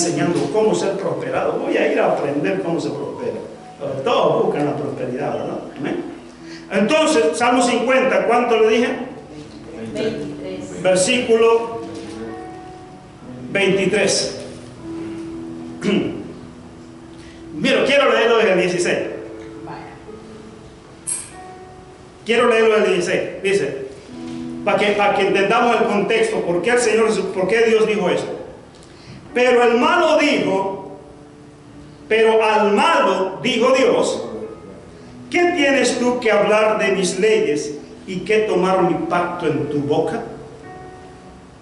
enseñando cómo ser prosperado. Voy a ir a aprender cómo se prospera. Todos buscan la prosperidad, ¿verdad? ¿Amén? Entonces, Salmo 50, ¿cuánto le dije? 23. Versículo 23. Mira, quiero leerlo desde el 16. Quiero leerlo desde el 16. Dice, para que entendamos el contexto, por qué Dios dijo esto. Pero al malo dijo Dios, ¿qué tienes tú que hablar de mis leyes y que tomar mi pacto en tu boca?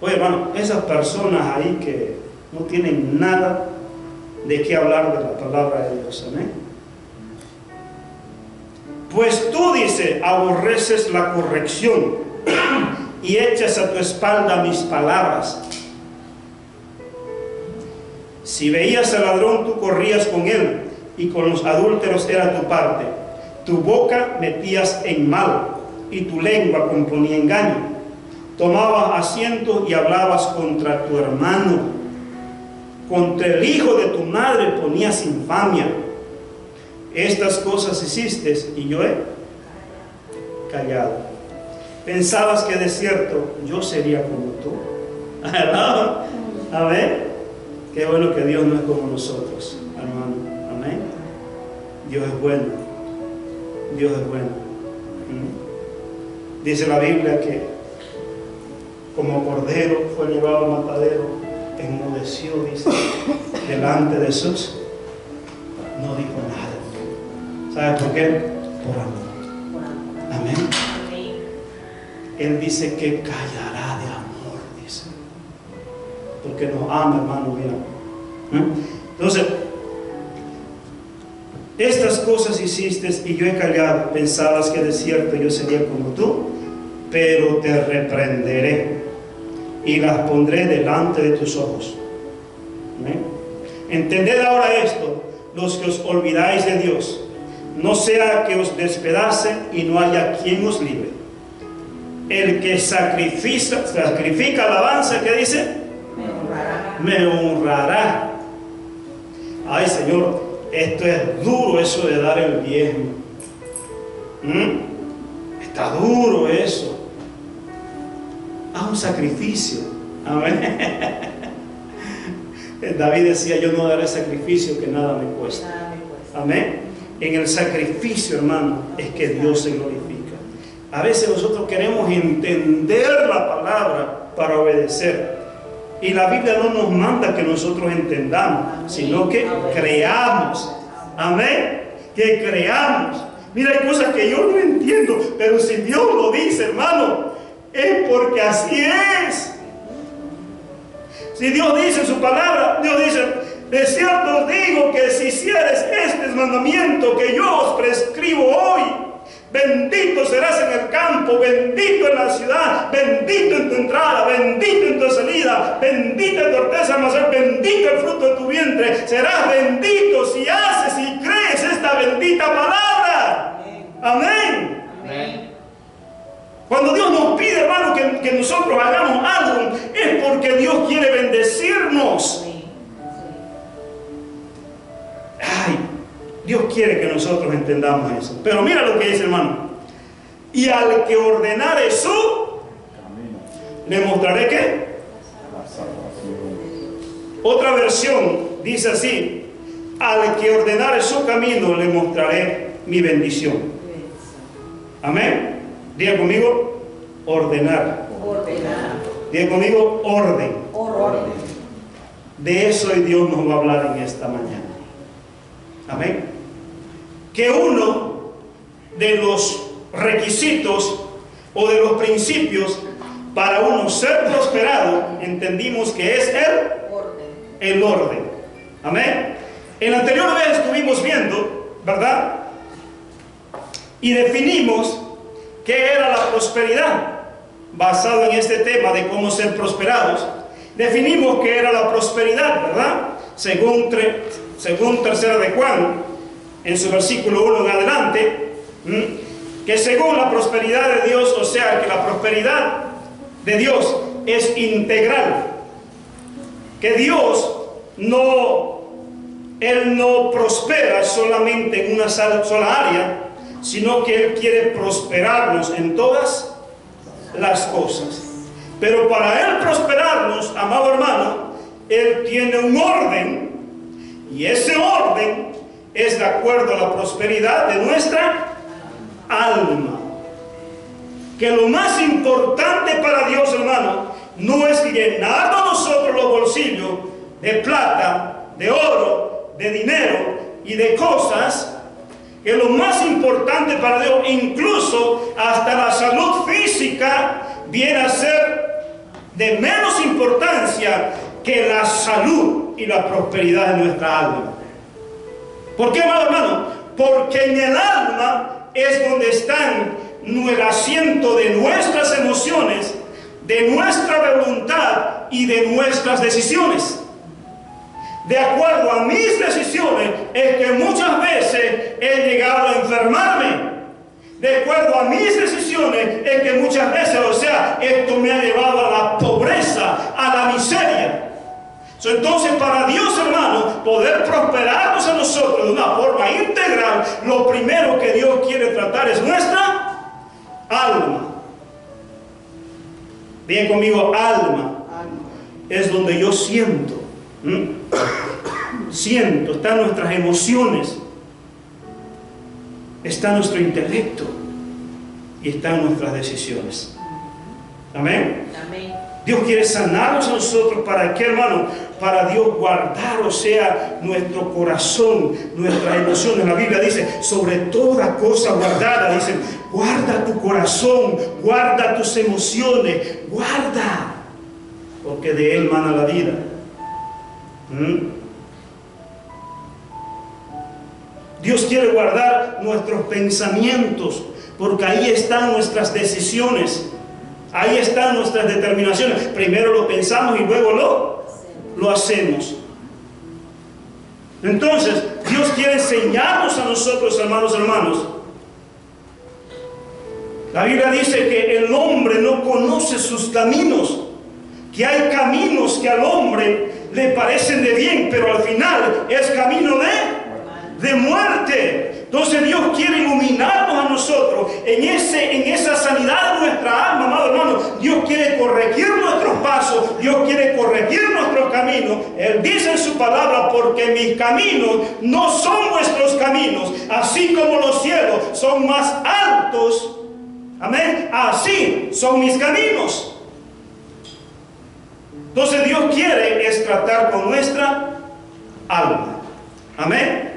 Oye, hermano, esas personas ahí que no tienen nada de qué hablar de la palabra de Dios, amén. Pues tú, dice, aborreces la corrección y echas a tu espalda mis palabras. Si veías al ladrón, tú corrías con él, y con los adúlteros era tu parte. Tu boca metías en mal, y tu lengua componía engaño. Tomabas asiento y hablabas contra tu hermano. Contra el hijo de tu madre ponías infamia. Estas cosas hiciste, y yo he callado. Pensabas que de cierto yo sería como tú. Amén. Qué bueno que Dios no es como nosotros, hermano. Amén. Dios es bueno. Dios es bueno. Dice la Biblia que como cordero fue llevado al matadero, enmudeció, dice, delante de sus. No dijo nada. ¿Sabe por qué? Por amor. Amén. Él dice que callará de amor, dice. Porque nos ama, hermano, mira. Entonces, estas cosas hiciste y yo he callado. Pensabas que de cierto yo sería como tú, pero te reprenderé y las pondré delante de tus ojos. ¿Amén? Entended ahora esto, los que os olvidáis de Dios, no sea que os despedacen y no haya quien os libre. El que sacrifica alabanza, ¿qué dice? Me honrará. Ay, Señor, esto es duro, eso de dar el diezmo. Está duro eso. Haz un sacrificio. Amén. David decía, yo no daré sacrificio que nada me cuesta. Amén. En el sacrificio, hermano, es que Dios se glorifica. A veces nosotros queremos entender la palabra para obedecer. Y la Biblia no nos manda que nosotros entendamos, sino que creamos. Amén. Que creamos. Mira, hay cosas que yo no entiendo, pero si Dios lo dice, hermano, es porque así es. Si Dios dice en su palabra, Dios dice, de cierto os digo que si hicieres este mandamiento que yo os prescribo hoy, bendito serás en el campo, bendito en la ciudad, bendito en tu entrada, bendito en tu salida, bendita en tu horteza almacén, bendito el fruto de tu vientre. Serás bendito si haces y crees esta bendita palabra. Amén. Amén. Cuando Dios nos pide, hermano, que nosotros hagamos algo, es porque Dios quiere bendecirnos. Ay, Dios quiere que nosotros entendamos eso. Pero mira lo que dice, hermano. Y al que ordenare su camino, le mostraré ¿qué? Otra versión dice así: al que ordenare su camino, le mostraré mi bendición. Amén. Diga conmigo, ordenar. Ordenar. Diga conmigo, orden. Orden. De eso hoy Dios nos va a hablar en esta mañana. Amén. Que uno de los requisitos o de los principios para uno ser prosperado, entendimos que es el orden. Amén. En la anterior vez estuvimos viendo, ¿verdad? Y definimos qué era la prosperidad. Basado en este tema de cómo ser prosperados, definimos qué era la prosperidad, ¿verdad? Según tercera de Juan, en su versículo 1 en adelante, que según la prosperidad de Dios, o sea, que la prosperidad de Dios es integral, que Dios Él no prospera solamente en una sola área, sino que Él quiere prosperarnos en todas las cosas. Pero para Él prosperarnos, amado hermano, Él tiene un orden, y ese orden es de acuerdo a la prosperidad de nuestra alma. Que lo más importante para Dios, hermano, no es llenar a nosotros los bolsillos de plata, de oro, de dinero y de cosas. Que lo más importante para Dios, incluso hasta la salud física, viene a ser de menos importancia que la salud y la prosperidad de nuestra alma. ¿Por qué, amado hermano? Porque en el alma es donde están el asiento de nuestras emociones, de nuestra voluntad y de nuestras decisiones. De acuerdo a mis decisiones es que muchas veces he llegado a enfermarme. De acuerdo a mis decisiones es que muchas veces, esto me ha llevado a la pobreza, a la miseria. Entonces, para Dios, hermano, poder prosperarnos a nosotros de una forma integral, lo primero que Dios quiere tratar es nuestra alma. Bien conmigo, alma. Es donde yo siento. Siento, están nuestras emociones, está nuestro intelecto y están nuestras decisiones. Amén. Amén. Dios quiere sanarnos a nosotros. ¿Para qué, hermano? Para Dios guardar, nuestro corazón, nuestras emociones. La Biblia dice, sobre toda cosa guardada, dice, guarda tu corazón, guarda tus emociones, guarda, porque de él mana la vida. Dios quiere guardar nuestros pensamientos, porque ahí están nuestras decisiones, ahí están nuestras determinaciones. Primero lo pensamos y luego lo hacemos. Entonces, Dios quiere enseñarnos a nosotros, hermanos. La Biblia dice que el hombre no conoce sus caminos, que hay caminos que al hombre le parecen de bien, pero al final es camino de muerte. Entonces Dios quiere iluminarnos a nosotros en esa sanidad de nuestra alma, amado hermano. Dios quiere corregir nuestros pasos, Dios quiere corregir nuestros caminos. Él dice en su palabra, porque mis caminos no son vuestros caminos, así como los cielos son más altos, amén, así son mis caminos. Entonces Dios quiere es tratar con nuestra alma. Amén.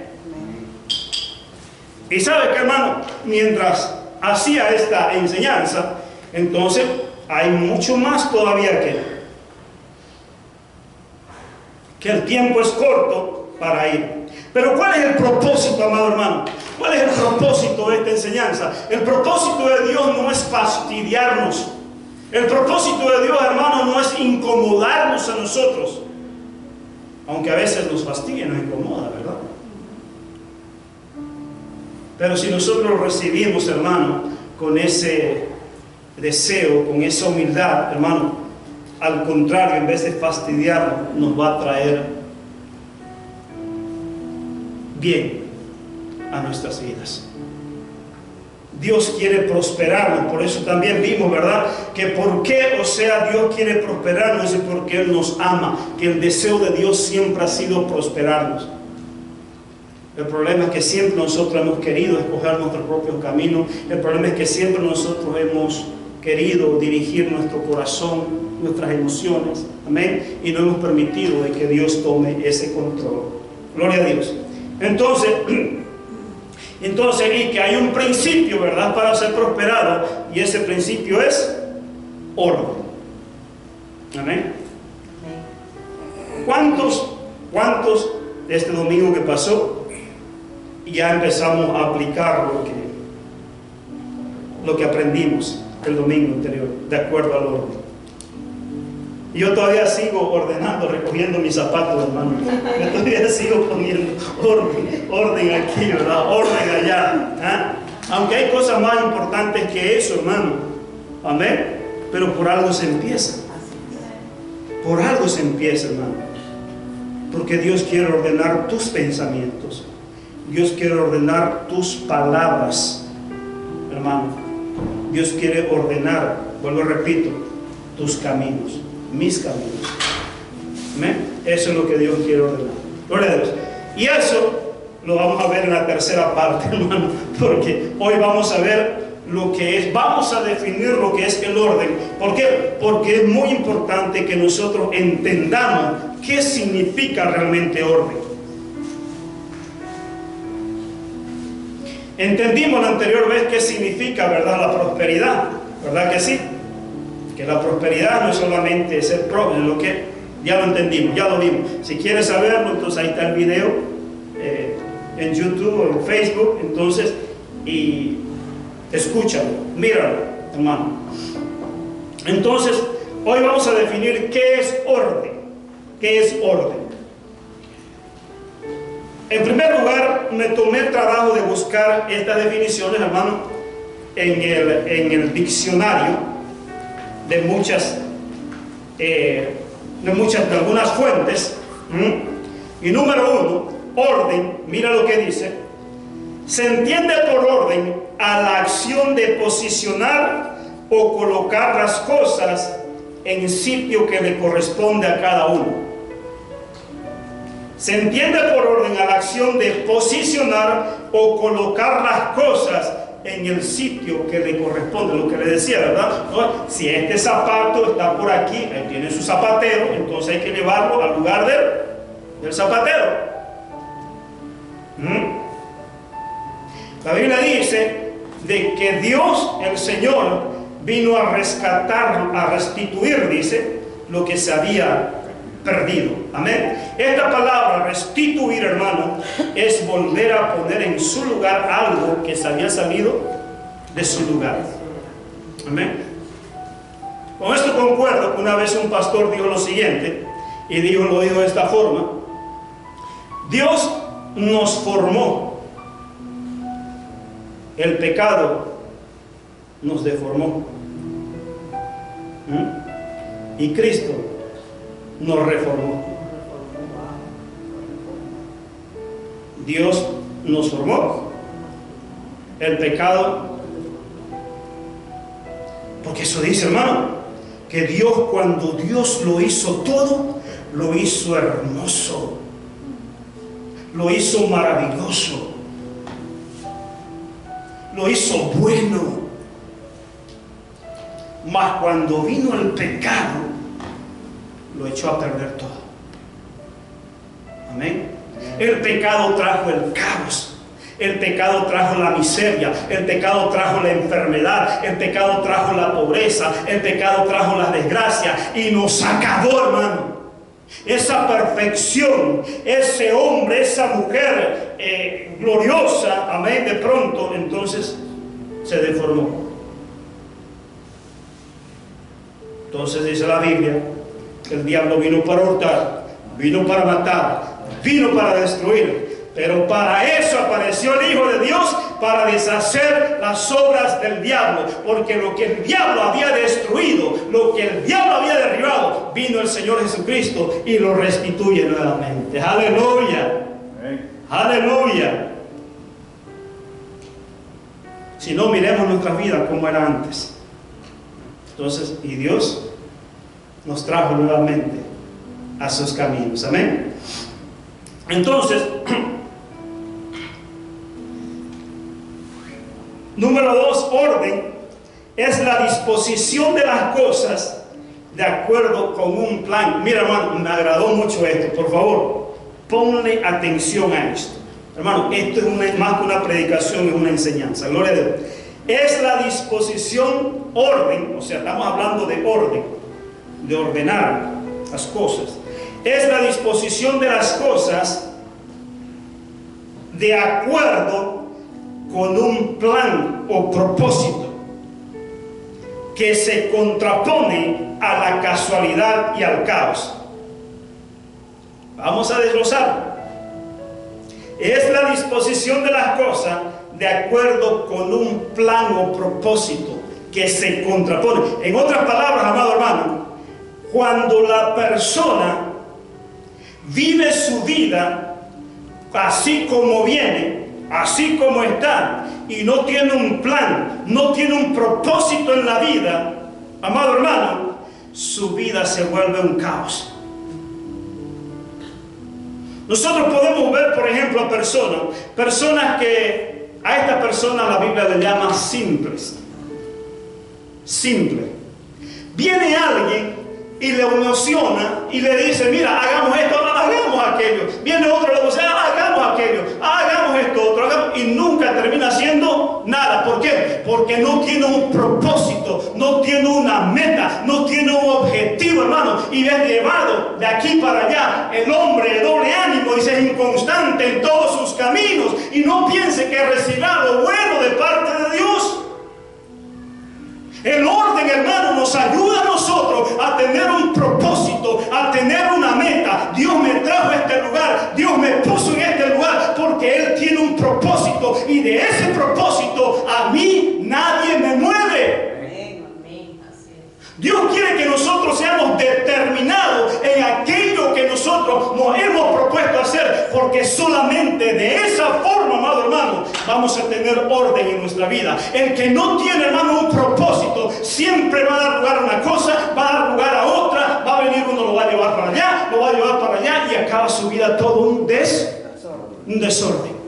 Y sabe que, hermano, mientras hacía esta enseñanza, entonces hay mucho más todavía que el tiempo es corto para ir. Pero ¿cuál es el propósito, amado hermano? ¿Cuál es el propósito de esta enseñanza? El propósito de Dios no es fastidiarnos. El propósito de Dios, hermano, no es incomodarnos a nosotros. Aunque a veces nos fastidia, nos incomoda, ¿verdad? Pero si nosotros lo recibimos, hermano, con ese deseo, con esa humildad, hermano, al contrario, en vez de fastidiarnos, nos va a traer bien a nuestras vidas. Dios quiere prosperarnos, por eso también vimos, ¿verdad? Que por qué, Dios quiere prosperarnos, es porque Él nos ama, que el deseo de Dios siempre ha sido prosperarnos. El problema es que siempre nosotros hemos querido escoger nuestro propio camino. El problema es que siempre nosotros hemos querido dirigir nuestro corazón, nuestras emociones, amén, y no hemos permitido de que Dios tome ese control. Gloria a Dios. Entonces, y que hay un principio, ¿verdad?, para ser prosperado, y ese principio es orden. Amén. ¿Cuántos de este domingo que pasó ya empezamos a aplicar lo que aprendimos el domingo anterior, de acuerdo al orden? Y yo todavía sigo ordenando, recogiendo mis zapatos, hermano. Yo todavía sigo poniendo orden aquí, ¿verdad? Orden allá. ¿Ah? Aunque hay cosas más importantes que eso, hermano. Amén. Pero por algo se empieza. Por algo se empieza, hermano. Porque Dios quiere ordenar tus pensamientos. Dios quiere ordenar tus palabras, hermano. Dios quiere ordenar, vuelvo y repito, tus caminos, mis caminos. ¿Amén? Eso es lo que Dios quiere ordenar. Gloria a Dios. Y eso lo vamos a ver en la tercera parte, hermano, porque hoy vamos a ver lo que es, vamos a definir lo que es el orden. ¿Por qué? Porque es muy importante que nosotros entendamos qué significa realmente orden. Entendimos la anterior vez qué significa, ¿verdad?, la prosperidad, ¿verdad que sí? Que la prosperidad no es solamente ser próspero, lo que ya lo entendimos, ya lo vimos. Si quieres saberlo, entonces ahí está el video en YouTube o en Facebook, entonces, y escúchalo, míralo, hermano. Entonces, hoy vamos a definir qué es orden. ¿Qué es orden? En primer lugar, me tomé el trabajo de buscar estas definiciones, hermano, en el diccionario de algunas fuentes. Y número 1, orden, mira lo que dice. Se entiende por orden a la acción de posicionar o colocar las cosas en el sitio que le corresponde a cada uno. Se entiende por orden a la acción de posicionar o colocar las cosas en el sitio que le corresponde, lo que le decía, ¿verdad? ¿No? Si este zapato está por aquí, él tiene su zapatero, entonces hay que llevarlo al lugar del zapatero. La Biblia dice de que Dios, el Señor, vino a rescatar, a restituir, dice, lo que se había perdido. Amén. Esta palabra restituir, hermano, es volver a poner en su lugar algo que se había salido de su lugar. Amén. Con esto concuerdo que una vez un pastor dijo lo siguiente, y lo dijo de esta forma: Dios nos formó, el pecado nos deformó, y Cristo nos reformó. Dios nos formó, el pecado, porque eso dice, hermano, que Dios, cuando Dios lo hizo todo, lo hizo hermoso, lo hizo maravilloso, lo hizo bueno. Mas cuando vino el pecado, lo echó a perder todo. Amén. El pecado trajo el caos, el pecado trajo la miseria, el pecado trajo la enfermedad, el pecado trajo la pobreza, el pecado trajo la desgracia y nos acabó, hermano. Esa perfección, ese hombre, esa mujer gloriosa, amén, de pronto entonces se deformó. Entonces dice la Biblia que el diablo vino para hurtar, vino para matar, vino para destruir, pero para eso apareció el Hijo de Dios, para deshacer las obras del diablo, porque lo que el diablo había destruido, lo que el diablo había derribado, vino el Señor Jesucristo y lo restituye nuevamente. Aleluya, aleluya. Si no, miremos nuestra vida como era antes. Entonces, y Dios nos trajo nuevamente a sus caminos. Amén. Entonces, número 2, orden es la disposición de las cosas de acuerdo con un plan. Mira, hermano, me agradó mucho esto. Por favor, ponle atención a esto. Hermano, esto es más que una predicación, es una enseñanza. Gloria a Dios. Es la disposición, orden, o sea, estamos hablando de orden, de ordenar las cosas. Es la disposición de las cosas de acuerdo con un plan o propósito que se contrapone a la casualidad y al caos. Vamos a desglosarlo. Es la disposición de las cosas de acuerdo con un plan o propósito que se contrapone. En otras palabras, amado hermano, cuando la persona vive su vida así como viene, así como está, y no tiene un plan, no tiene un propósito en la vida, amado hermano, su vida se vuelve un caos. Nosotros podemos ver, por ejemplo, a personas que a esta persona la Biblia le llama simples. Simple. Viene alguien y le emociona y le dice, mira, hagamos esto, hagamos aquello. Viene otro y le dice, hagamos aquello, hagamos esto, otro, hagamos, y nunca termina haciendo nada. ¿Por qué? Porque no tiene un propósito, no tiene una meta, no tiene un objetivo, hermano, y es llevado de aquí para allá. El hombre de doble ánimo, dice, es inconstante en todos sus caminos, y no piense que recibirá lo bueno de parte de Dios. El orden, hermano, nos ayuda a nosotros a tener un propósito, a tener una meta. Dios me trajo a este lugar, Dios me puso en este lugar porque Él tiene un propósito, y de ese propósito a mí nadie me mueve. Dios quiere que nosotros seamos determinados en aquello que nosotros nos hemos propuesto hacer, porque solamente de esa forma, amado hermano, vamos a tener orden en nuestra vida. El que no tiene, hermano, un propósito, siempre va a dar lugar a una cosa, va a dar lugar a otra, va a venir uno, lo va a llevar para allá, lo va a llevar para allá, y acaba su vida todo un desorden.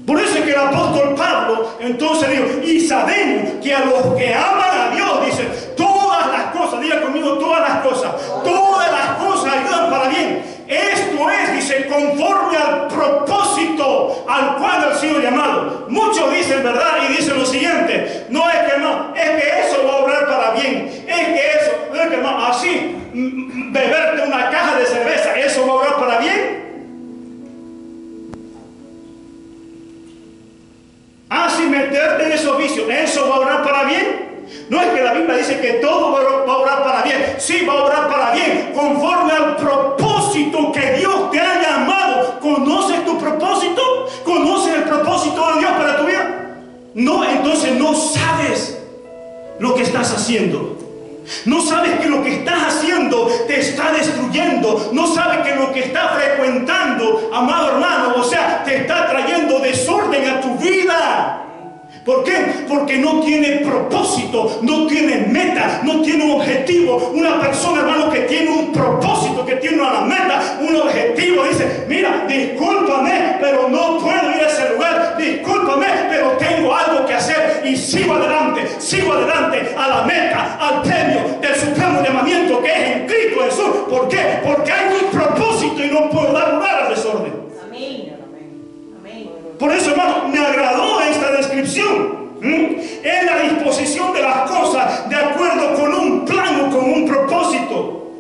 Por eso es que el apóstol Pablo entonces dijo, y sabemos que a los que aman a Dios, dice, todas las cosas, diga conmigo, todas las cosas ayudan para bien. Esto es, dice, conforme al propósito al cual han sido llamados. Muchos dicen, ¿verdad? Y dicen lo siguiente, no es que no, es que eso va a obrar para bien, es que eso, es que no, así, beberte una caja de cerveza, eso va a obrar para bien. Así meterte en esos vicios, ¿eso va a obrar para bien? No es que la Biblia dice que todo va a obrar para bien. Sí, va a obrar para bien, conforme al propósito que Dios te ha llamado. ¿Conoces tu propósito? ¿Conoces el propósito de Dios para tu vida? No, entonces no sabes lo que estás haciendo. No sabes que lo que estás haciendo te está destruyendo. No sabes que lo que estás frecuentando, amado hermano, o sea, te está trayendo desorden a tu vida. ¿Por qué? Porque no tiene propósito, no tiene meta, no tiene un objetivo. Una persona, hermano, que tiene un propósito, que tiene una meta, un objetivo, dice, mira, discúlpame, pero no puedo ir a ese lugar. Discúlpame, pero tengo algo que hacer, y sigo adelante a la meta, al premio del supremo llamamiento que es en Cristo Jesús. ¿Por qué? Porque hay un propósito y no puedo dar lugar al desorden. Amén. Por eso, hermano, me agradó esta descripción. Es la disposición de las cosas de acuerdo con un plan o con un propósito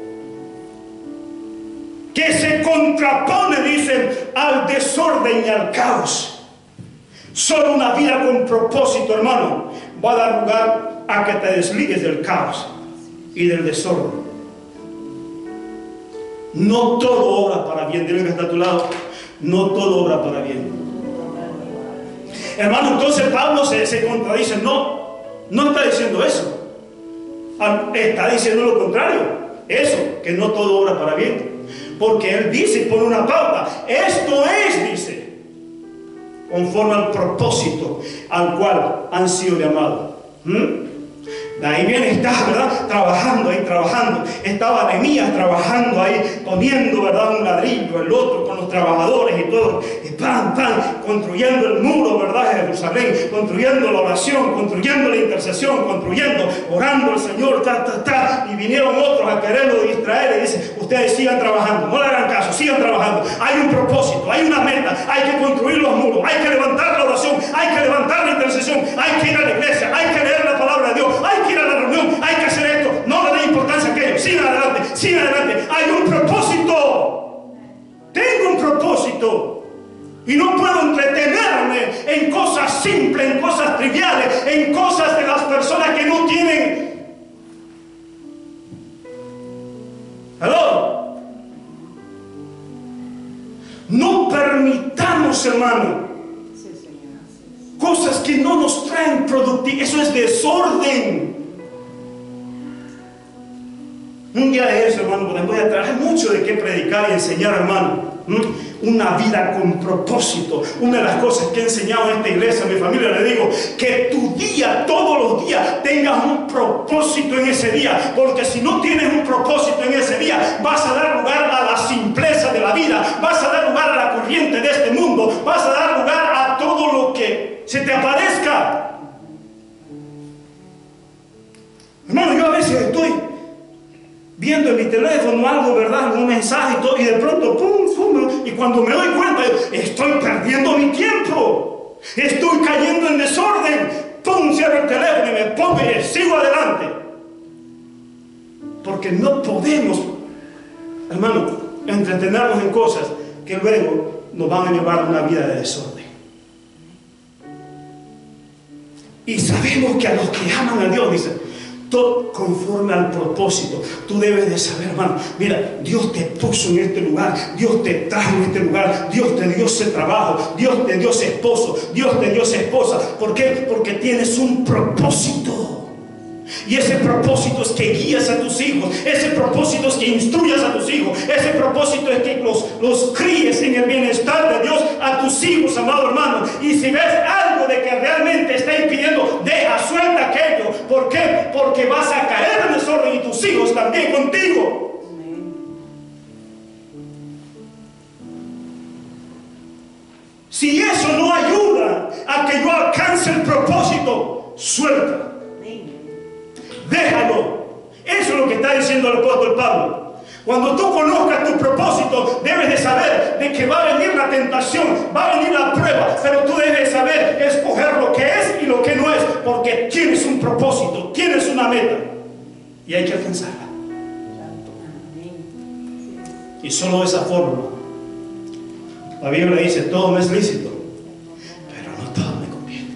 que se contrapone, dicen, al desorden y al caos. Solo una vida con propósito, hermano, va a dar lugar a que te desligues del caos y del desorden. No todo obra para bien. Dile que está a tu lado, no todo obra para bien. Hermano, entonces Pablo se contradice. No está diciendo eso. Está diciendo lo contrario. Eso, que no todo obra para bien. Porque él dice, pone una pauta. Esto es, dice, conforme al propósito al cual han sido llamados. De ahí viene, está, ¿verdad? Trabajando. Estaba Nehemías trabajando ahí, poniendo, ¿verdad? Un ladrillo, el otro, con los trabajadores y todo. Y construyendo el muro, ¿verdad? De Jerusalén, construyendo la oración, construyendo la intercesión, orando al Señor, Y vinieron otros a quererlo distraer y dice, ustedes sigan trabajando, no le hagan caso, sigan trabajando. Hay un propósito, hay una meta, hay que construir los muros, hay que levantar la oración, hay que levantar la intercesión, hay que ir a la iglesia, hay que leer la palabra de Dios, hay que ir a la reunión, hay que hacer esto. No le dé importancia a aquello. Sigan adelante. Hay un propósito. Tengo un propósito. Y no puedo entretenerme en cosas simples, en cosas triviales, en cosas de las personas que no tienen. ¿Aló? No permitamos, hermano, cosas que no nos traen productividad. Eso es desorden. Un día de eso, hermano, porque voy a traer mucho de qué predicar y enseñar, hermano. Una vida con propósito. Una de las cosas que he enseñado en esta iglesia, a mi familia, le digo, que tu día, todos los días, tengas un propósito en ese día. Porque si no tienes un propósito en ese día, vas a dar lugar a la simpleza de la vida, vas a dar lugar a la corriente de este mundo, vas a dar lugar a todo lo que se te aparezca. Hermano, yo a veces estoy viendo en mi teléfono algo, ¿verdad? Un mensaje y todo, y de pronto, pum, y cuando me doy cuenta, estoy perdiendo mi tiempo, estoy cayendo en desorden, pum, cierro el teléfono y me pongo y sigo adelante. Porque no podemos, hermano, entretenernos en cosas que luego nos van a llevar a una vida de desorden. Y sabemos que a los que aman a Dios, dice, todo conforme al propósito. Tú debes de saber, hermano, mira, Dios te puso en este lugar, Dios te trajo en este lugar, Dios te dio ese trabajo, Dios te dio ese esposo, Dios te dio esa esposa. ¿Por qué? Porque tienes un propósito. Y ese propósito es que guías a tus hijos, ese propósito es que instruyas a tus hijos, ese propósito es que los críes en el bienestar de Dios a tus hijos, amado hermano. Y si ves algo de que realmente está impidiendo, deja, suelta aquello. ¿Por qué? Porque vas a caer en desorden y tus hijos también contigo. Si eso no ayuda a que yo alcance el propósito, suelta. Déjalo. Eso es lo que está diciendo el apóstol Pablo. Cuando tú conozcas tu propósito, debes de saber de que va a venir la tentación, va a venir la prueba, pero tú debes de saber escoger lo que es y lo que no es, porque tienes un propósito, tienes una meta y hay que alcanzarla. Y solo de esa forma, la Biblia dice, todo me es lícito, pero no todo me conviene.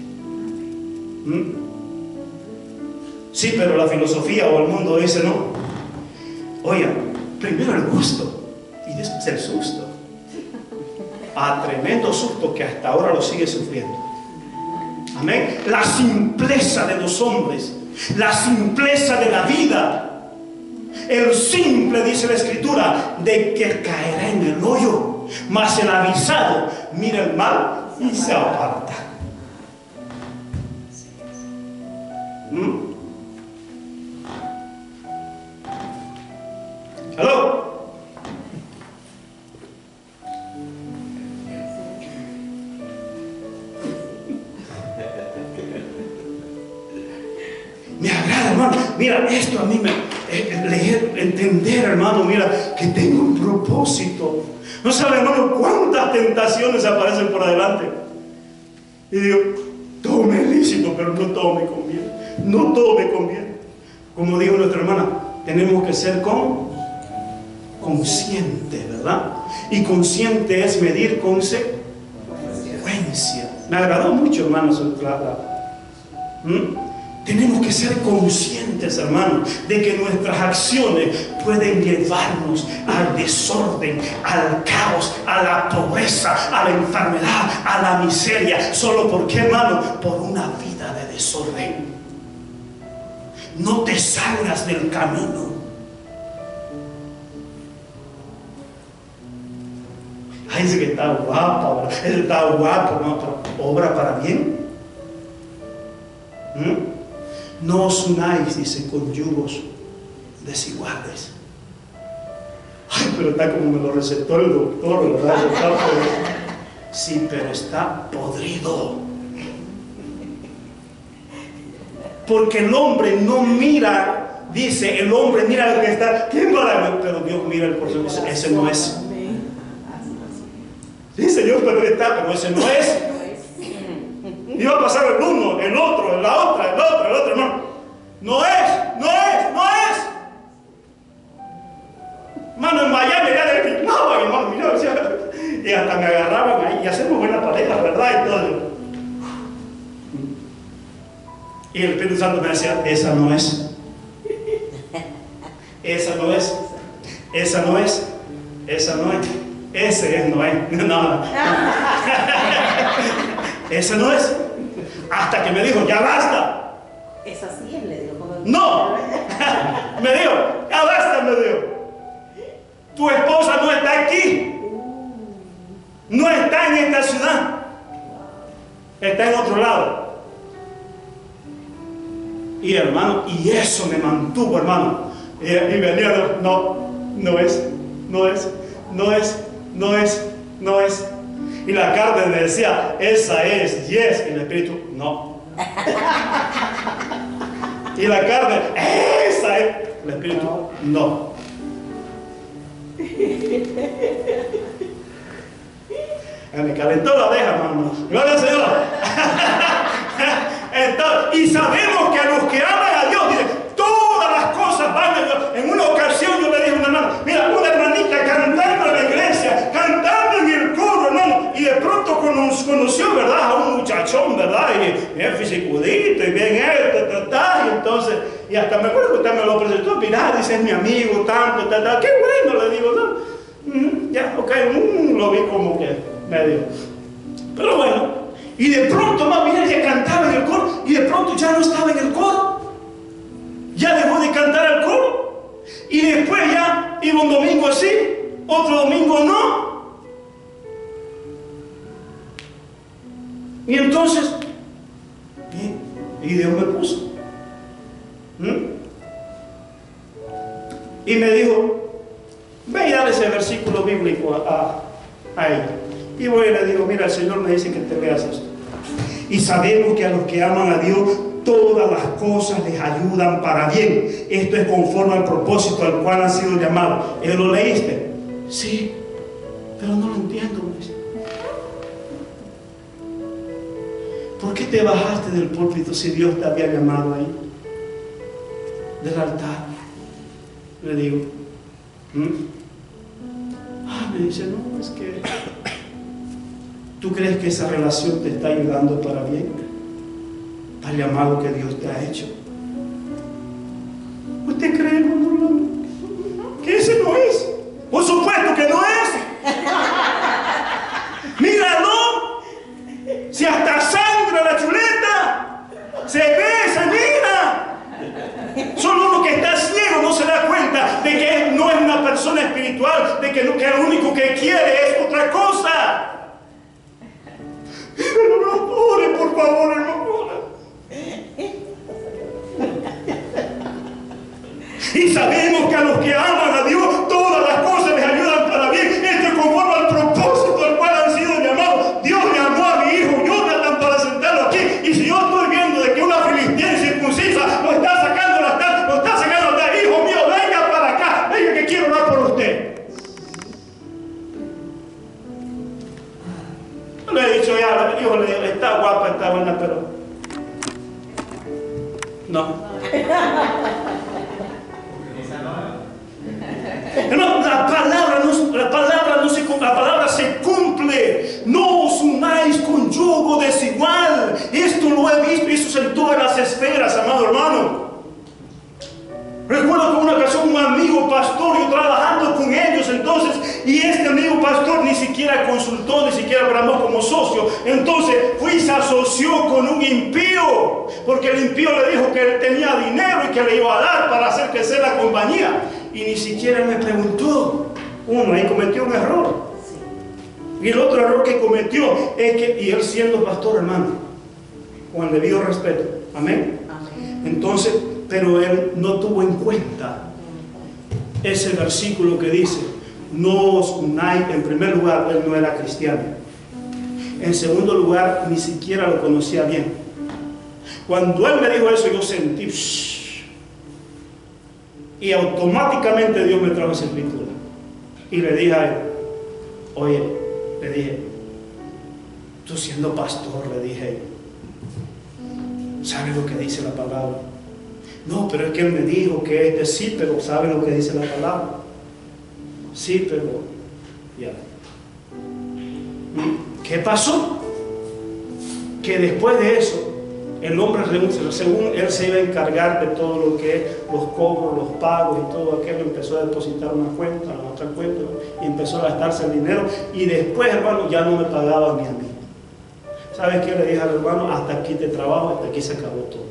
Sí, pero la filosofía o el mundo dice no. Oiga, primero el gusto y después el susto. A tremendo susto que hasta ahora lo sigue sufriendo. Amén. La simpleza de los hombres, la simpleza de la vida. El simple, dice la Escritura, de que caerá en el hoyo, mas el avisado mira el mal y se aparta. ¿Aló? Me agrada, hermano. Mira, esto a mí me leer, entender, hermano, mira, que tengo un propósito. No sabe, hermano, cuántas tentaciones aparecen por adelante. Y digo, todo me es lícito, pero no todo me conviene. No todo me conviene. Como dijo nuestra hermana, tenemos que ser consciente, ¿verdad? Y consciente es medir consecuencia. Me agradó mucho, hermano, su plata. Tenemos que ser conscientes, hermano, de que nuestras acciones pueden llevarnos al desorden, al caos, a la pobreza, a la enfermedad, a la miseria. ¿Solo por qué, hermano? Por una vida de desorden. No te salgas del camino. Ay, dice que está guapa, él está guapo, no, pero obra para bien. No os unáis, dice, con yugos desiguales. Ay, pero está como me lo recetó el doctor, ¿verdad? Sí, pero está podrido. Porque el hombre no mira, dice, el hombre mira lo que está, ¿quién va a ver? Pero Dios mira el corazón y dice, ese no es. Sí, Señor, pero ese no es. Y va a pasar el uno, el otro, la otra, el otro, hermano. No es. Hermano, en Miami ya le filmaban, hermano, mira, y hasta me agarraban ahí, y hacemos buena pareja, ¿verdad? Y todo. Y el Espíritu Santo me decía, esa no es. Esa no es. Esa no es. Esa no es. Ese es, no es. No. Esa no es. Hasta que me dijo, ya basta. Es así, él le dijo. No. Me dijo, ya basta, me dijo. Tu esposa no está aquí. No está en esta ciudad. Está en otro lado. Y hermano, y eso me mantuvo, hermano. Y venía, no es. Y la carne me decía, esa es, yes. Y el espíritu, no. Y la carne, esa es. El espíritu, no. Me calentó la oreja, hermano. Gloria al Señor. Entonces, y sabemos que a los que aman a Dios, dice, todas las cosas van a Dios. En una ocasión yo le dije a una hermana, mira, una hermanita cantando en la iglesia, cantando en el coro, hermano, y de pronto conoció, ¿verdad?, a un muchachón, ¿verdad?, y bien fisicudito, y bien y entonces, y hasta me acuerdo que usted me lo presentó, mira, dice, es mi amigo, tanto, qué bueno, le digo, ¿no? Ya, ok, lo vi como que medio, pero bueno. Y de pronto, más bien, ella cantaba en el coro, y de pronto ya no estaba en el coro, ya dejó de cantar al coro, y después ya iba un domingo así, otro domingo no. Y entonces, y Dios me puso. Y me dijo, ve y dale ese versículo bíblico a ella. Y voy y le digo, mira, el Señor me dice que te leas esto. Y sabemos que a los que aman a Dios, todas las cosas les ayudan para bien. Esto es conforme al propósito al cual han sido llamados. ¿Lo leíste? Sí, pero no lo entiendo. ¿Por qué te bajaste del púlpito si Dios te había llamado ahí? Del altar. Le digo. Me dice, no, es que ¿tú crees que esa relación te está ayudando para bien? Para el llamado que Dios te ha hecho. ¿Usted cree, hermano, que ese no es? Por supuesto que no es. Míralo. Si hasta sangra la chuleta, se ve, se mira. Solo uno que está ciego no se da cuenta de que no es una persona espiritual, de que lo único que quiere es otra cosa. Ore, por favor, hermano. Y sabemos que a los que aman a Dios, todas las cosas les ayudan para bien. Esto es conforme al propósito al cual han sido llamados. Dios llamó a mi hijo Jonathan para sentarlo aquí. Y si yo estoy viendo de que una filistea incircuncisa lo está sacando al altar, lo está sacando al altar, hijo mío, venga para acá, venga que quiero orar por usted. Le he dicho ya, le digo, está guapa, está buena, pero no. Hermano, la palabra se cumple. No os unáis con yugo desigual. Esto lo he visto y eso es en todas las esferas, amado hermano. Recuerdo que una ocasión un amigo pastor, yo trabajando con ellos entonces, y este amigo pastor ni siquiera consultó, ni siquiera programó como socio. Entonces fui y se asoció con un impío, porque el impío le dijo que él tenía dinero y que le iba a dar para hacer crecer la compañía. Y ni siquiera me preguntó. Uno ahí cometió un error. Y el otro error que cometió es que, y él siendo pastor, hermano, con el debido respeto, amén. Entonces, pero él no tuvo en cuenta ese versículo que dice, no os unáis. En primer lugar, él no era cristiano. En segundo lugar, ni siquiera lo conocía bien. Cuando él me dijo eso, yo sentí y automáticamente Dios me trajo esa escritura. Y le dije a él, oye, le dije, tú siendo pastor, le dije, ¿sabes lo que dice la palabra? No, pero es que él me dijo que sí, pero ¿sabe lo que dice la palabra? Sí, pero ya. ¿Qué pasó? Que después de eso, el hombre, según él se iba a encargar de todo lo que es los cobros, los pagos y todo aquello, empezó a depositar una cuenta, la otra cuenta, y empezó a gastarse el dinero, y después, hermano, ya no me pagaba ni a mí. ¿Sabes qué le dije al hermano? Hasta aquí te trabajo, hasta aquí se acabó todo.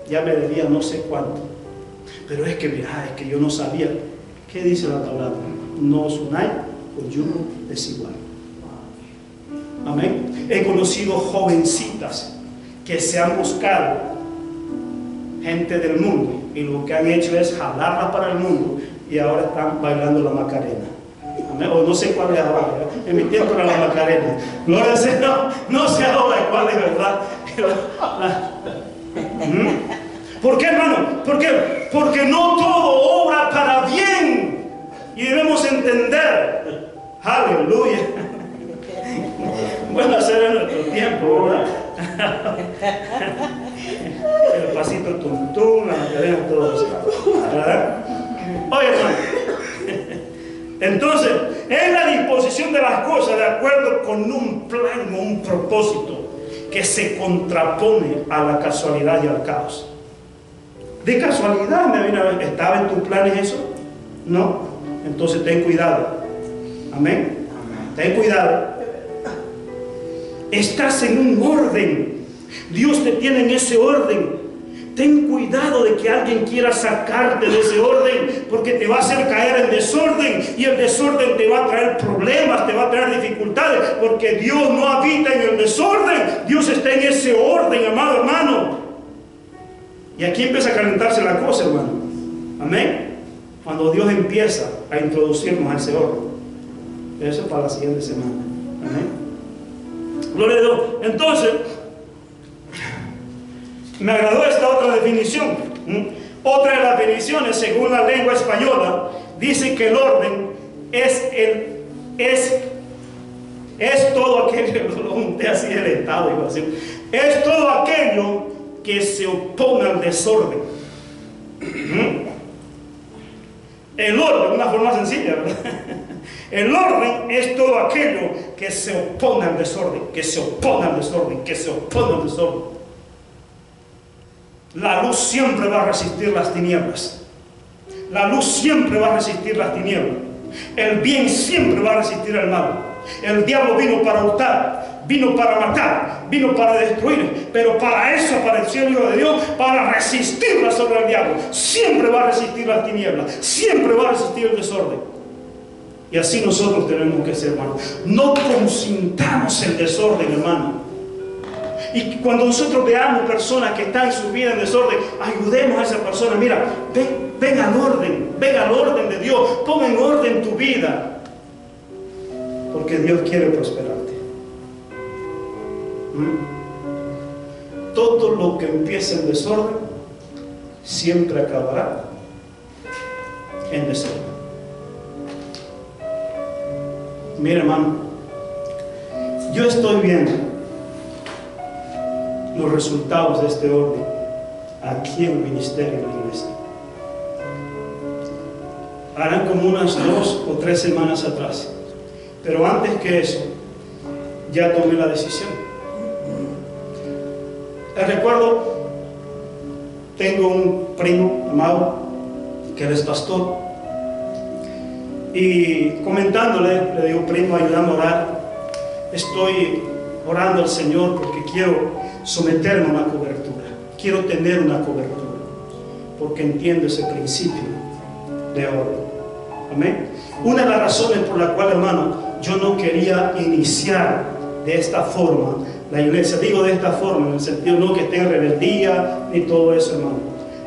ya me debía no sé cuánto. Pero es que, mira, es que yo no sabía. ¿Qué dice la palabra? No os unáis por yugo desigual. Amén. He conocido jovencitas que se han buscado gente del mundo y lo que han hecho es jalarla para el mundo y ahora están bailando la Macarena. Amén. O no sé cuál es ahora. En mi tiempo era la Macarena. Gloria al Señor. No sé ahora cuál es, ¿verdad? ¿Por qué, hermano? ¿Por qué? Porque no todo obra para bien. Y debemos entender. Aleluya. Bueno, hacer en nuestro tiempo, ¿verdad? El pasito tuntún, la Macarena, todo eso, ¿verdad? Oye, hermano. Entonces, es la disposición de las cosas de acuerdo con un plan o un propósito que se contrapone a la casualidad y al caos. De casualidad, ¿estaba en tus planes eso? No. Entonces ten cuidado. Amén. Ten cuidado. Estás en un orden. Dios te tiene en ese orden. Ten cuidado de que alguien quiera sacarte de ese orden, porque te va a hacer caer en desorden, y el desorden te va a traer problemas, te va a traer dificultades, porque Dios no habita en el desorden. Dios está en ese orden, amado hermano. Y aquí empieza a calentarse la cosa, hermano. Amén. Cuando Dios empieza a introducirnos a ese orden. Eso es para la siguiente semana. Amén. Gloria a Dios. Entonces, me agradó esta otra definición. Otra de las definiciones, según la lengua española, dice que el orden es todo aquello, lo junté así el estado, iba a decir, es todo aquello que se opone al desorden. El orden, una forma sencilla, ¿verdad? El orden es todo aquello que se opone al desorden, que se opone al desorden, que se opone al desorden. La luz siempre va a resistir las tinieblas. La luz siempre va a resistir las tinieblas. El bien siempre va a resistir al mal. El diablo vino para hurtar, vino para matar, vino para destruir, pero para eso apareció el Hijo de Dios, para resistirla sobre el diablo. Siempre va a resistir las tinieblas, siempre va a resistir el desorden. Y así nosotros tenemos que ser, hermano. No consintamos el desorden, hermano. Y cuando nosotros veamos personas que están en su vida en desorden, ayudemos a esa persona. Mira, ven al orden de Dios. Pon en orden tu vida, porque Dios quiere prosperarte. Todo lo que empieza en desorden siempre acabará en desorden. Mira, hermano, yo estoy viendo los resultados de este orden aquí en el ministerio de la iglesia. Harán como unas 2 o 3 semanas atrás, pero antes que eso ya tomé la decisión. Recuerdo, tengo un primo amado que él es pastor, y comentándole, le digo: primo, ayúdame a orar. Estoy orando al Señor porque quiero someterme a una cobertura, quiero tener una cobertura, porque entiendo ese principio de orden. Amén. Una de las razones por la cual, hermano, yo no quería iniciar de esta forma la iglesia, digo de esta forma en el sentido no que esté en rebeldía ni todo eso, hermano,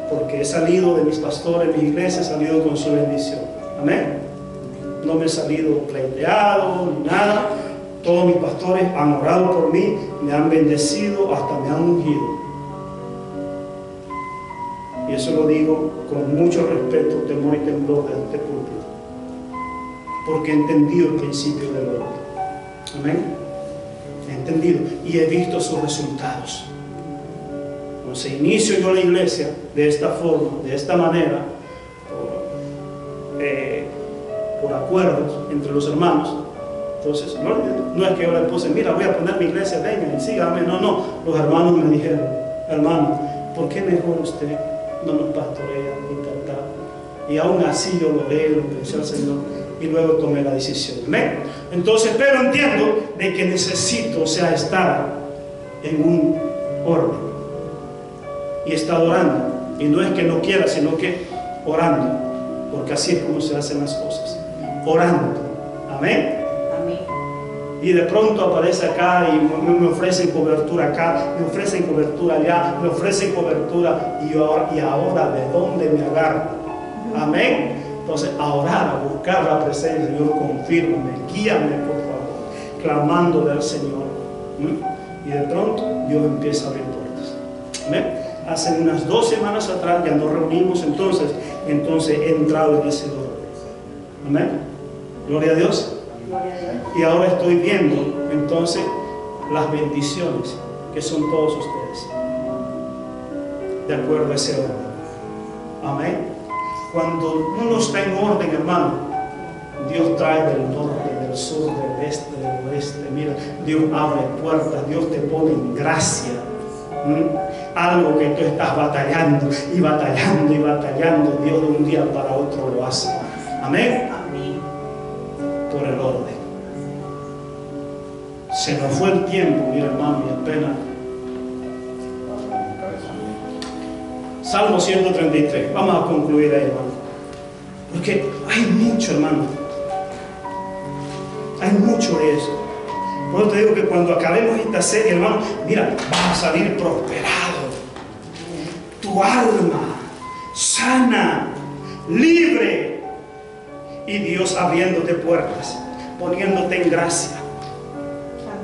porque he salido de mis pastores, mi iglesia, he salido con su bendición. Amén. No me he salido pleiteado ni nada. Todos mis pastores han orado por mí, me han bendecido, hasta me han ungido. Y eso lo digo con mucho respeto, temor y temblor de este púlpito, porque he entendido el principio del orden. Amén. He entendido y he visto sus resultados. Entonces inicio yo la iglesia de esta forma, de esta manera, por acuerdos entre los hermanos. Entonces, no es que yo le puse: mira, voy a poner mi iglesia, vengan y síganme. No, los hermanos me dijeron: hermano, ¿por qué mejor usted no nos pastorea ni tal? Y aún así yo lo leí, lo pensé al Señor y luego tomé la decisión. ¿Amén? Entonces, pero entiendo de que necesito, estar en un orden. y está orando. Y no es que no quiera, sino que orando. Porque así es como se hacen las cosas. Orando. Amén. Y de pronto aparece acá y me ofrecen cobertura acá, me ofrecen cobertura allá, me ofrecen cobertura y ahora ¿de dónde me agarro? Amén. Entonces a orar, a buscar la presencia, Señor, confírmame, guíame por favor, clamándole al Señor. Y de pronto Dios empieza a abrir puertas. Amén. Hace unas 2 semanas atrás ya nos reunimos, entonces he entrado en ese orden. Amén. Gloria a Dios. Y ahora estoy viendo entonces las bendiciones que son todos ustedes, de acuerdo a ese orden. Amén. Cuando uno está en orden, hermano, Dios trae del norte, del sur, del este, del oeste. Mira, Dios abre puertas, Dios te pone en gracia. Algo que tú estás batallando y batallando y batallando, Dios de un día para otro lo hace. Amén. Por el orden. Se nos fue el tiempo, mira hermano, y apenas. Salmo 133. Vamos a concluir ahí, hermano. Porque hay mucho, hermano. Hay mucho de eso. Por eso te digo que cuando acabemos esta serie, hermano, mira, vas a salir prosperado. Tu alma sana, libre. Y Dios abriéndote puertas, poniéndote en gracia.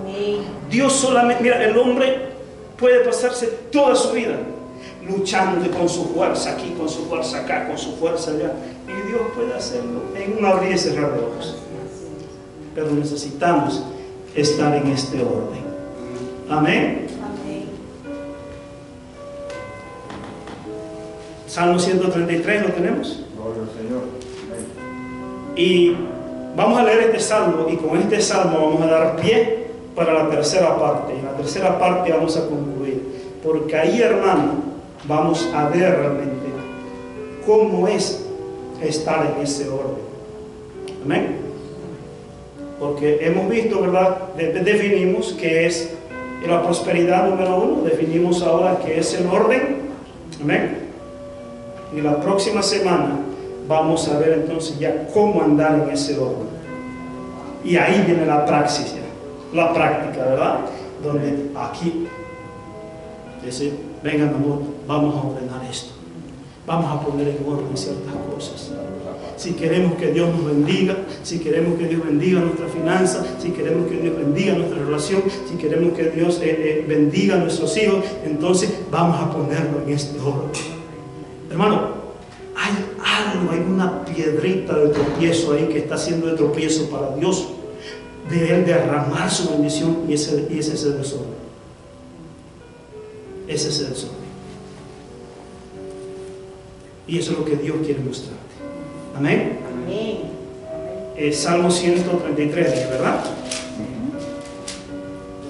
Amén. Dios solamente, mira, el hombre puede pasarse toda su vida luchando con su fuerza aquí, con su fuerza acá, con su fuerza allá. Y Dios puede hacerlo en un abrir y cerrar de ojos. Pero necesitamos estar en este orden. Amén. Amén. Salmo 133, ¿lo tenemos? Gloria al Señor. Y vamos a leer este salmo, y con este salmo vamos a dar pie para la tercera parte. Y en la tercera parte vamos a concluir, porque ahí, hermano, vamos a ver realmente cómo es estar en ese orden. Amén. Porque hemos visto, ¿verdad? Definimos qué es la prosperidad número 1, definimos ahora qué es el orden. Amén. Y la próxima semana vamos a ver entonces ya cómo andar en ese orden. Y ahí viene la praxis, ya, la práctica, ¿verdad? Donde aquí dice, vengan amor, vamos a ordenar esto. Vamos a poner en orden ciertas cosas. Si queremos que Dios nos bendiga, si queremos que Dios bendiga nuestra finanza, si queremos que Dios bendiga nuestra relación, si queremos que Dios bendiga a nuestros hijos, entonces vamos a ponerlo en este orden. Hermano, hay algo, hay una piedrita de tropiezo ahí que está haciendo de tropiezo para Dios, de Él derramar su bendición, y ese es el desorden. Ese es el desorden. Y eso es lo que Dios quiere mostrarte. Amén. Amén. Salmo 133, ¿verdad?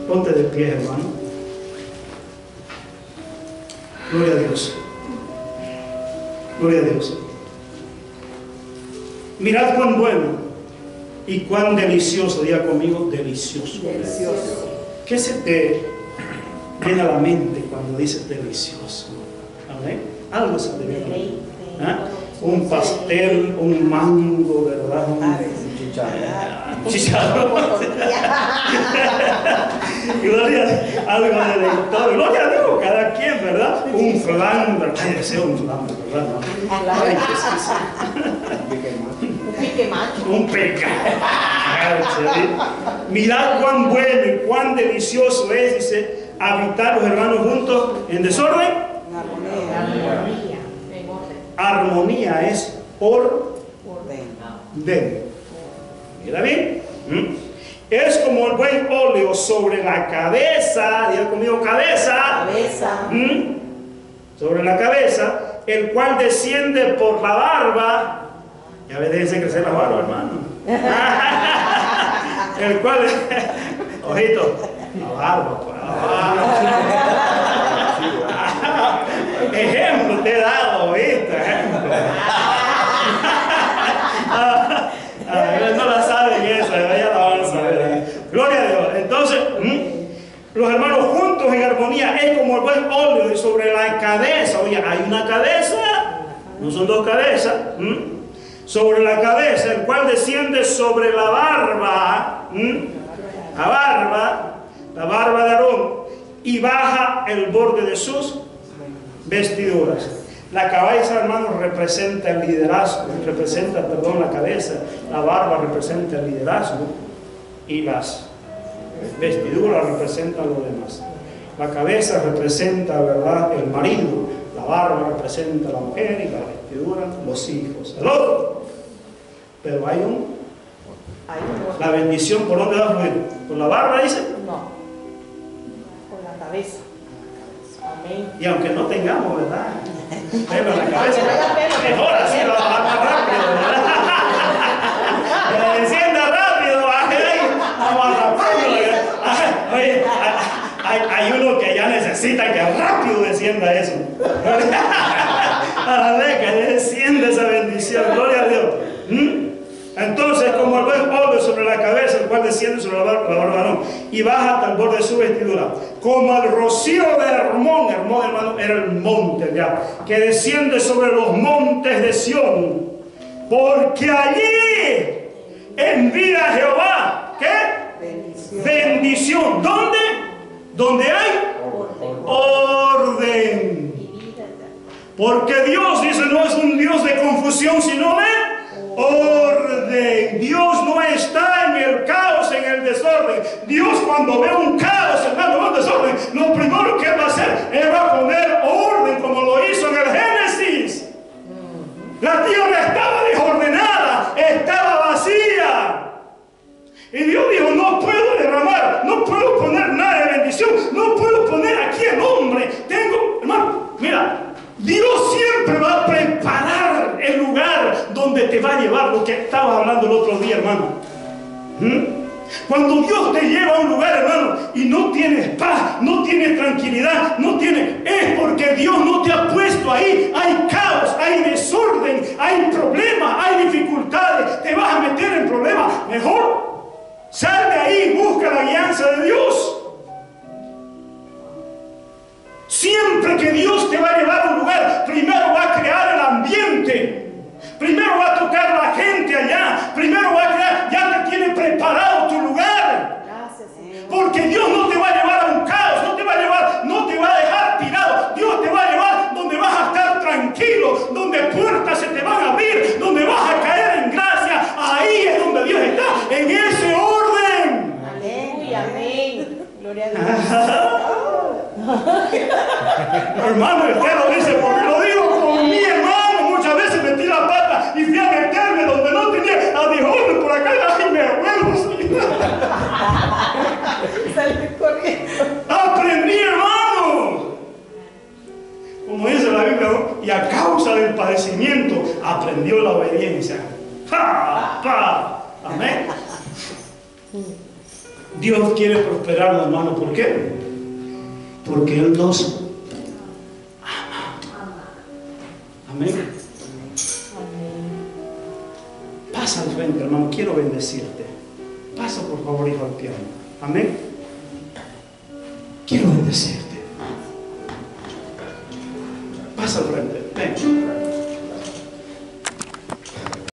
Ponte de pie, hermano. Gloria a Dios. Gloria a Dios. Mirad cuán bueno y cuán delicioso, diga conmigo, delicioso. Delicioso. ¿Qué se te viene a la mente cuando dices delicioso? Amén. Algo se te viene a la mente. ¿Ah? Un pastel, un mango, ¿verdad? Un chicharrón. Gloria, algo de lector. Gloria a Dios, cada quien, ¿verdad? Un flan, ¿verdad? Ay, deseo un flan, ¿verdad? Ay, Un pique macho. un pecado. Mirad cuán bueno y cuán delicioso es, dice, habitar los hermanos juntos en desorden. Armonía. En orden. Armonía es orden. Orden. Mira bien. Es como el buen óleo sobre la cabeza, diga conmigo cabeza. Cabeza. Sobre la cabeza, el cual desciende por la barba. Ya ves, déjense crecer la barba, hermano. El cual, ojito, la barba, pues, ejemplo te he dado, ¿viste? Ejemplo. No la saben esa, ya la van a saber. Gloria a Dios. Entonces, los hermanos juntos juntos en armonía, es como el buen óleo y sobre la cabeza. Oye, hay una cabeza, no son dos cabezas. Sobre la cabeza, el cual desciende sobre la barba, la barba de Aarón, y baja el borde de sus vestiduras. La cabeza, hermanos, representa el liderazgo, la cabeza, la barba representa el liderazgo y las vestiduras representan lo demás. La cabeza representa, ¿verdad?, el marido, la barba representa la mujer y la vestidura los hijos. ¿El otro? Pero hay la bendición, ¿por dónde va a fluir? ¿Por la barba, dice? No, por la cabeza. Amén. Y aunque no tengamos, ¿verdad?, pelo en la cabeza, mejor así va más rápido, ¿verdad? Que la encienda rápido, vamos rápido. Oye, hay uno que ya necesita que rápido descienda eso. A la vez que descienda esa bendición, gloria a Dios. Entonces, como el buen óleo sobre la cabeza, el cual desciende sobre la barba de Aarón y baja hasta el borde de su vestidura, como el rocío de Hermón, hermano, era el monte ya, que desciende sobre los montes de Sión, porque allí envía Jehová, ¿qué? Bendición. ¿Dónde? ¿Dónde hay? Orden. Porque Dios, dice, no es un Dios de confusión, sino de orden. Dios no está en el caos, en el desorden. Dios, cuando ve un caos, hermano, un desorden, lo primero que va a hacer es va a poner orden, como lo hizo en el Génesis. La tierra estaba desordenada, estaba vacía. Y Dios dijo, no puedo derramar, no puedo poner nada de bendición, no puedo poner aquí el hombre. Hermano, mira, Dios siempre va a preparar el lugar donde te va a llevar, lo que estabas hablando el otro día, hermano. Cuando Dios te lleva a un lugar, hermano, y no tienes paz, no tienes tranquilidad, es porque Dios no te ha puesto ahí. Hay caos, hay desorden, hay problemas, hay dificultades, te vas a meter en problemas. Mejor sal de ahí, busca la guianza de Dios. Siempre que Dios te va a llevar a un lugar, primero va a crear el ambiente, primero va a tocar la gente allá, primero va a crear, ya te tiene preparado tu lugar. Porque Dios no te va a llevar a un caos, no te va a dejar tirado. Dios te va a llevar donde vas a estar tranquilo, donde puertas se te van a abrir, donde vas a caer en gracia. Ahí es donde Dios está, en ese orden. Aleluya, amén. Gloria a Dios. Hermano, el que lo dice, porque lo digo con mi hermano. Muchas veces metí la pata y fui a meterme donde no tenía. A Dios, por acá, ay, me abuelo. Salí corriendo. Aprendí, hermano. Como dice la Biblia, ¿no? Y a causa del padecimiento aprendió la obediencia. ¡Ja! ¡Ja! Amén. Dios quiere prosperarnos, hermano. ¿Por qué? Porque Él nos ama. Amén. Pasa al frente, hermano. Quiero bendecirte. Pasa, por favor, hijo, al piano. Amén. Quiero bendecirte. Pasa al frente. Ven.